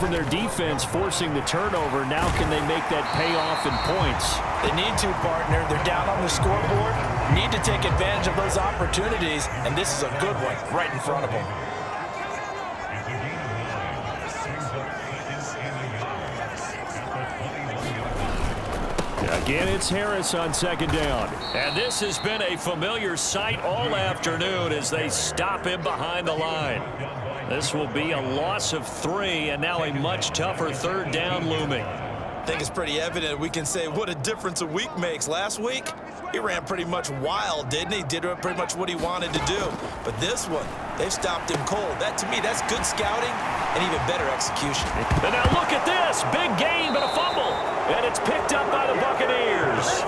From their defense forcing the turnover, now can they make that pay off in points? They need to, partner. They're down on the scoreboard. Need to take advantage of those opportunities, and this is a good one right in front of them. Again, it's Harris on second down. And this has been a familiar sight all afternoon as they stop him behind the line. This will be a loss of 3, and now a much tougher third down looming. I think it's pretty evident we can say what a difference a week makes. Last week, he ran pretty much wild, didn't he? Did pretty much what he wanted to do. But this one, they've stopped him cold. That, to me, that's good scouting and even better execution. And now look at this. Big gain, but a fumble. And it's picked up by the Buccaneers.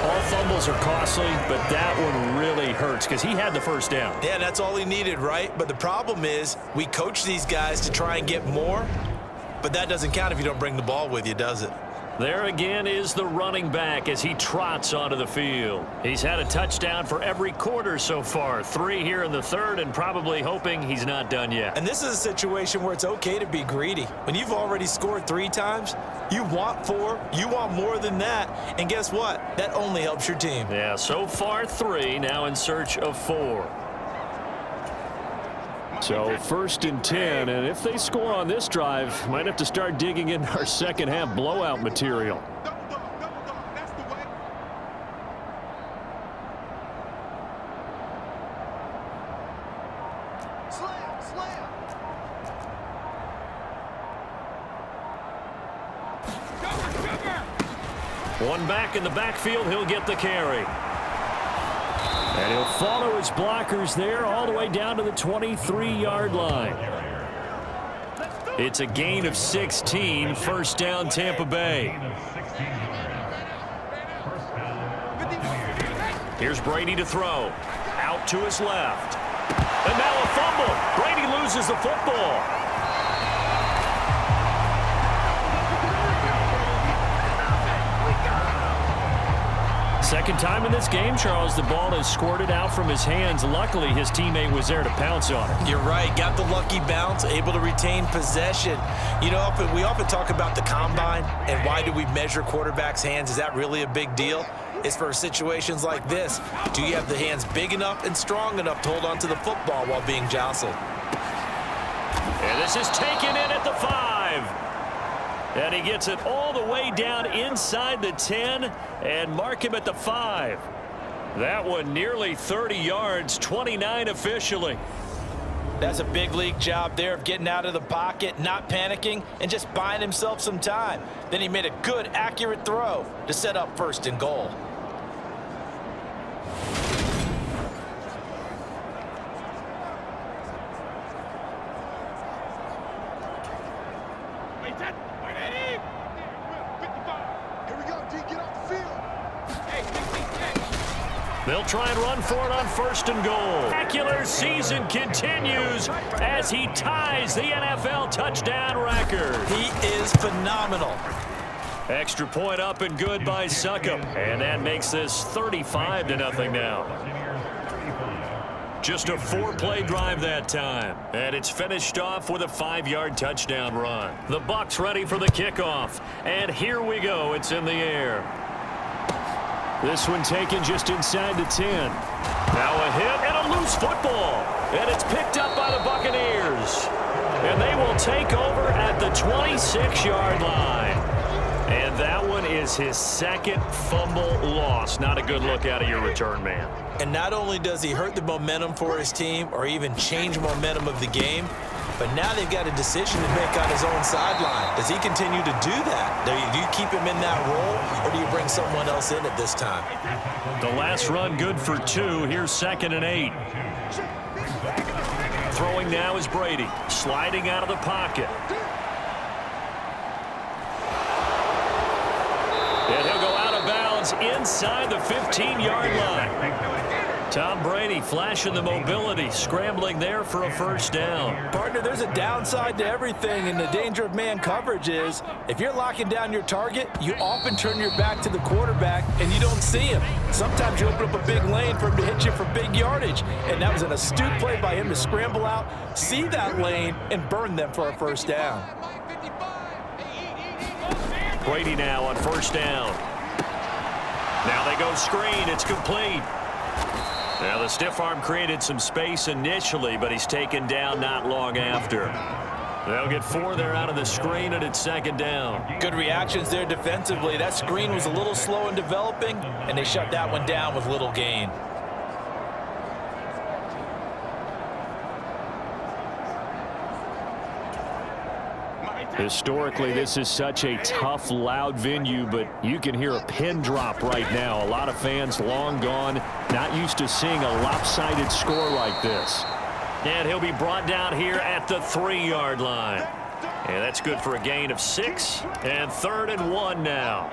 All fumbles are costly, but that one really hurts because he had the first down. Yeah, that's all he needed, right? But the problem is we coach these guys to try and get more, but that doesn't count if you don't bring the ball with you, does it? There again is the running back as he trots onto the field. He's had a touchdown for every quarter so far. 3 here in the third, and probably hoping he's not done yet. And this is a situation where it's okay to be greedy. When you've already scored 3 times, you want 4, you want more than that. And guess what? That only helps your team. Yeah, so far 3, now in search of 4. So 1st and 10, and if they score on this drive, might have to start digging in our second half blowout material. One back in the backfield, he'll get the carry. And he'll follow his blockers there all the way down to the 23-yard line. It's a gain of 16, first down Tampa Bay. Here's Brady to throw. Out to his left. And now a fumble. Brady loses the football. Second time in this game, Charles, the ball is squirted out from his hands. Luckily, his teammate was there to pounce on it. You're right. Got the lucky bounce, able to retain possession. You know, we often talk about the combine and why do we measure quarterbacks' hands. Is that really a big deal? It's for situations like this. Do you have the hands big enough and strong enough to hold on to the football while being jostled? And this is taken in at the 5. And he gets it all the way down inside the 10 and mark him at the 5. That one nearly 30 yards, 29 officially. That's a big league job there of getting out of the pocket, not panicking, and just buying himself some time. Then he made a good, accurate throw to set up 1st and goal. They'll try and run for it on 1st and goal. Spectacular season continues as he ties the NFL touchdown record. He is phenomenal. Extra point up and good by Succop. And that makes this 35-0 now. Just a 4-play drive that time. And it's finished off with a 5-yard touchdown run. The Bucs ready for the kickoff. And here we go. It's in the air. This one taken just inside the 10. Now a hit and a loose football. And it's picked up by the Buccaneers. And they will take over at the 26-yard line. And that one is his 2nd fumble loss. Not a good look out of your return man. And not only does he hurt the momentum for his team or even change momentum of the game, but now they've got a decision to make on his own sideline. Does he continue to do that? Do you keep him in that role, or do you bring someone else in at this time? The last run good for 2. Here's 2nd and 8. Throwing now is Brady. Sliding out of the pocket. And he'll go out of bounds inside the 15-yard line. Tom Brady flashing the mobility, scrambling there for a first down. Partner, there's a downside to everything, and the danger of man coverage is if you're locking down your target, you often turn your back to the quarterback and you don't see him. Sometimes you open up a big lane for him to hit you for big yardage, and that was an astute play by him to scramble out, see that lane, and burn them for a first down. Brady now on first down. Now they go screen. It's complete. Now the stiff arm created some space initially, but he's taken down not long after. They'll get 4 there out of the screen, and it's second down. Good reactions there defensively. That screen was a little slow in developing, and they shut that one down with little gain. Historically, this is such a tough, loud venue, but you can hear a pin drop right now. A lot of fans long gone, not used to seeing a lopsided score like this. And he'll be brought down here at the 3-yard line. And that's good for a gain of 6, and 3rd and 1 now.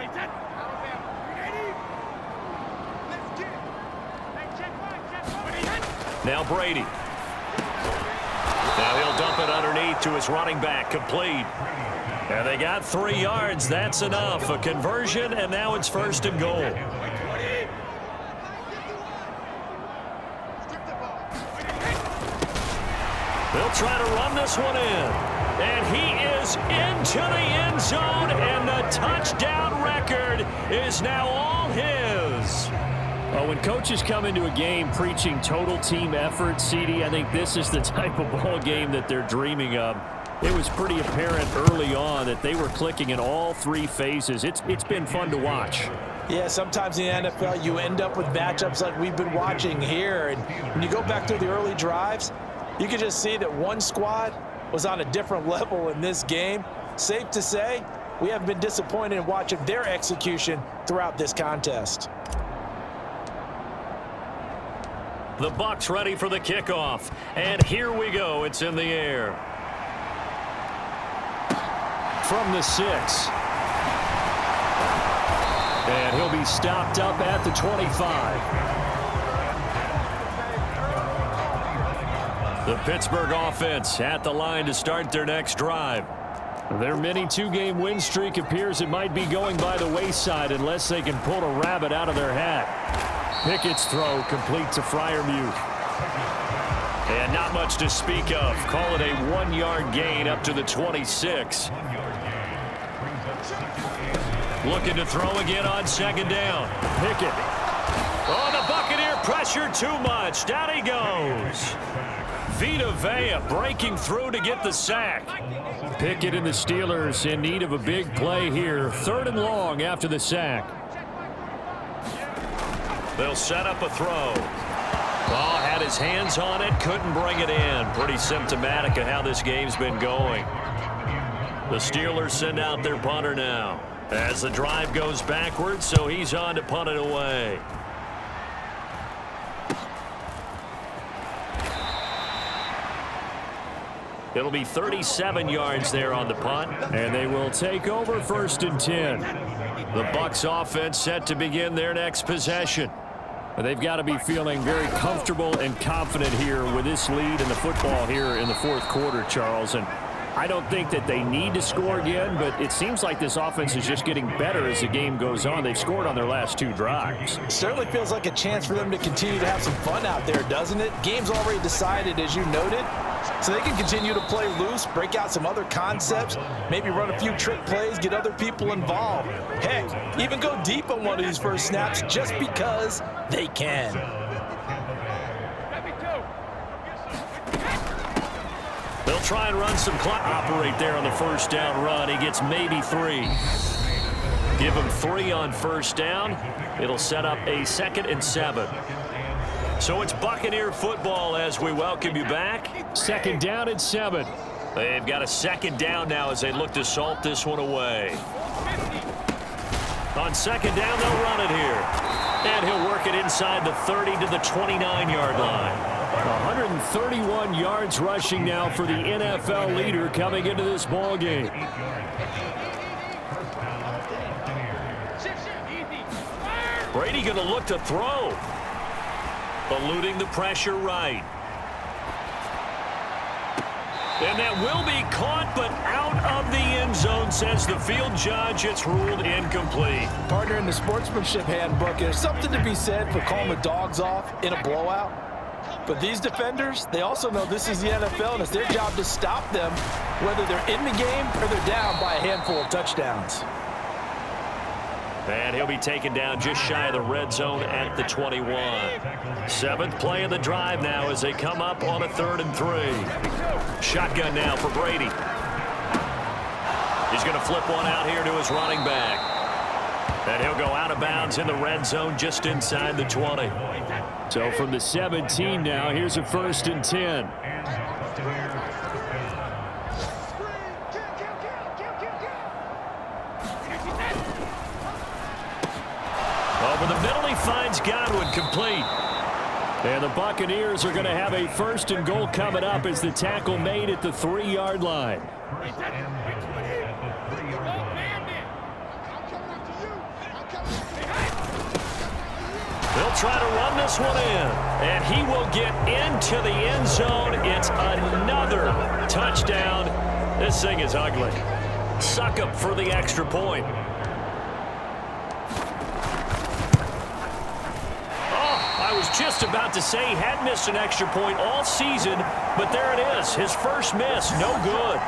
Now Brady. Now he'll dump it underneath to his running back, complete. And they got 3 yards. That's enough. A conversion, and now it's 1st and goal. They'll try to run this one in. And he is into the end zone, and the touchdown record is now all his. Well, when coaches come into a game preaching total team effort, CD, I think this is the type of ball game that they're dreaming of. It was pretty apparent early on that they were clicking in all 3 phases. It's been fun to watch. Yeah, sometimes in the NFL you end up with matchups like we've been watching here. And when you go back to the early drives, you can just see that one squad was on a different level in this game. Safe to say, we haven't been disappointed in watching their execution throughout this contest. The Bucs ready for the kickoff. And here we go. It's in the air. From the 6. And he'll be stopped up at the 25. The Pittsburgh offense at the line to start their next drive. Their mini 2-game win streak appears it might be going by the wayside unless they can pull a rabbit out of their hat. Pickett's throw complete to Freiermuth. And not much to speak of. Call it a 1-yard gain up to the 26. Looking to throw again on second down. Pickett. Oh, the Buccaneer pressure too much. Down he goes. Vita Vea breaking through to get the sack. Pickett and the Steelers in need of a big play here. 3rd and long after the sack. They'll set up a throw. Ball had his hands on it, couldn't bring it in. Pretty symptomatic of how this game's been going. The Steelers send out their punter now as the drive goes backwards, so he's on to punt it away. It'll be 37 yards there on the punt, and they will take over 1st and 10. The Bucs offense set to begin their next possession. They've got to be feeling very comfortable and confident here with this lead in the football here in the 4th quarter, Charles. And I don't think that they need to score again, but it seems like this offense is just getting better as the game goes on. They've scored on their last 2 drives. It certainly feels like a chance for them to continue to have some fun out there, doesn't it? Game's already decided, as you noted, so they can continue to play loose, break out some other concepts, maybe run a few trick plays, get other people involved. Heck, even go deep on one of these first snaps just because they can. They'll try and run some clock. Operate there on the first down run. He gets maybe 3. Give him 3 on first down. It'll set up a 2nd and 7. So it's Buccaneer football as we welcome you back. 2nd down and 7. They've got a 2nd down now as they look to salt this one away. On 2nd down, they'll run it here. And he'll work it inside the 30 to the 29-yard line. 131 yards rushing now for the NFL leader coming into this ball game. Brady going to look to throw. eluding the pressure right. And that will be caught, but out of the end zone, says the field judge. It's ruled incomplete. Partner, in the sportsmanship handbook, there's something to be said for calling the dogs off in a blowout. But these defenders, they also know this is the NFL, and it's their job to stop them, whether they're in the game or they're down by a handful of touchdowns. And he'll be taken down just shy of the red zone at the 21. 7th play of the drive now as they come up on a 3rd and 3. Shotgun now for Brady. He's going to flip one out here to his running back. And he'll go out of bounds in the red zone just inside the 20. So from the 17 now, here's a 1st and 10. Over the middle, he finds Godwin, complete. And the Buccaneers are going to have a 1st and goal coming up as the tackle made at the 3-yard line. They'll try to run this one in, and he will get into the end zone. It's another touchdown. This thing is ugly. Succop for the extra point. I was just about to say he had missed an extra point all season, but there it is. His first miss, no good.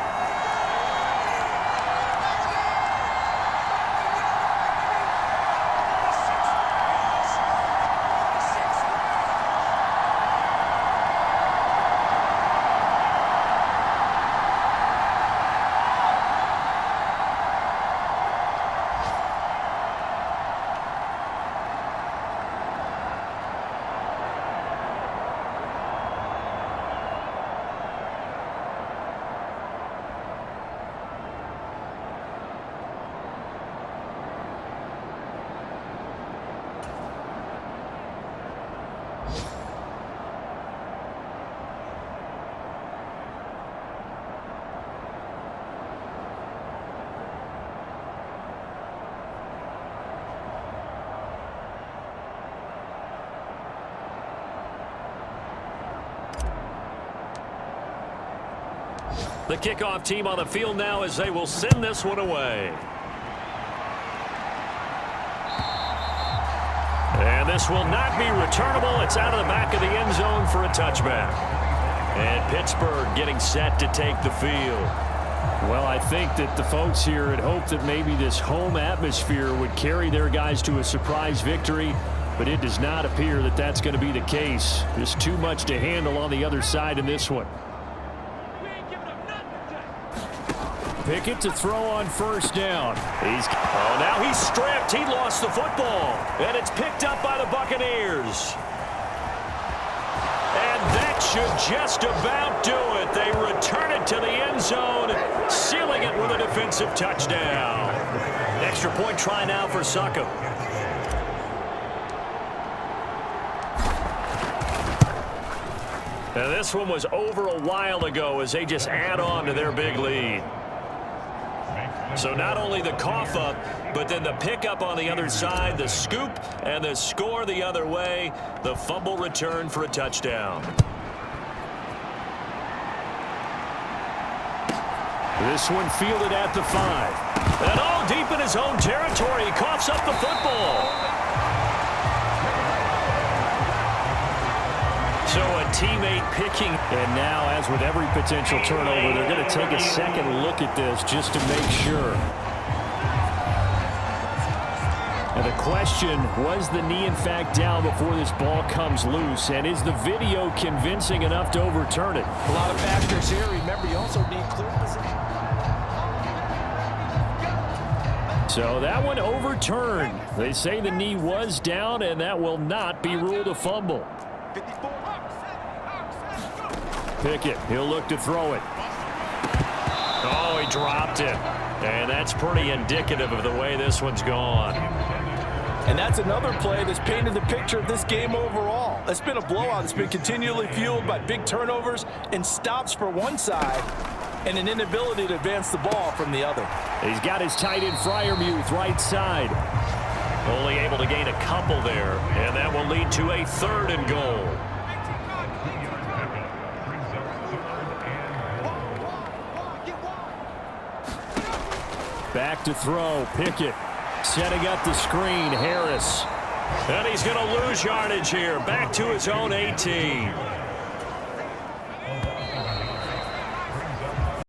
The kickoff team on the field now as they will send this one away. And this will not be returnable. It's out of the back of the end zone for a touchback. And Pittsburgh getting set to take the field. Well, I think that the folks here had hoped that maybe this home atmosphere would carry their guys to a surprise victory, but it does not appear that that's going to be the case. There's too much to handle on the other side in this one. Pickett to throw on first down. Now he's stripped. He lost the football. And it's picked up by the Buccaneers. And that should just about do it. They return it to the end zone, sealing it with a defensive touchdown. Extra point try now for Succop. Now this one was over a while ago as they just add on to their big lead. So not only the cough up, but then the pickup on the other side, the scoop, and the score the other way. The fumble return for a touchdown. This one fielded at the 5. And all deep in his own territory, he coughs up the football. So a teammate picking. And now, as with every potential turnover, they're going to take a second look at this just to make sure. And the question, was the knee in fact down before this ball comes loose? And is the video convincing enough to overturn it? A lot of factors here. Remember, you also need clear position. So that one overturned. They say the knee was down, and that will not be ruled a fumble. Pickett, he'll look to throw it. Oh, he dropped it. And that's pretty indicative of the way this one's gone. And that's another play that's painted the picture of this game overall. It's been a blowout. It's been continually fueled by big turnovers and stops for one side and an inability to advance the ball from the other. He's got his tight end Freiermuth right side. Only able to gain a couple there, and that will lead to a 3rd and goal. Back to throw. Pickett setting up the screen. Harris. And he's going to lose yardage here. Back to his own 18.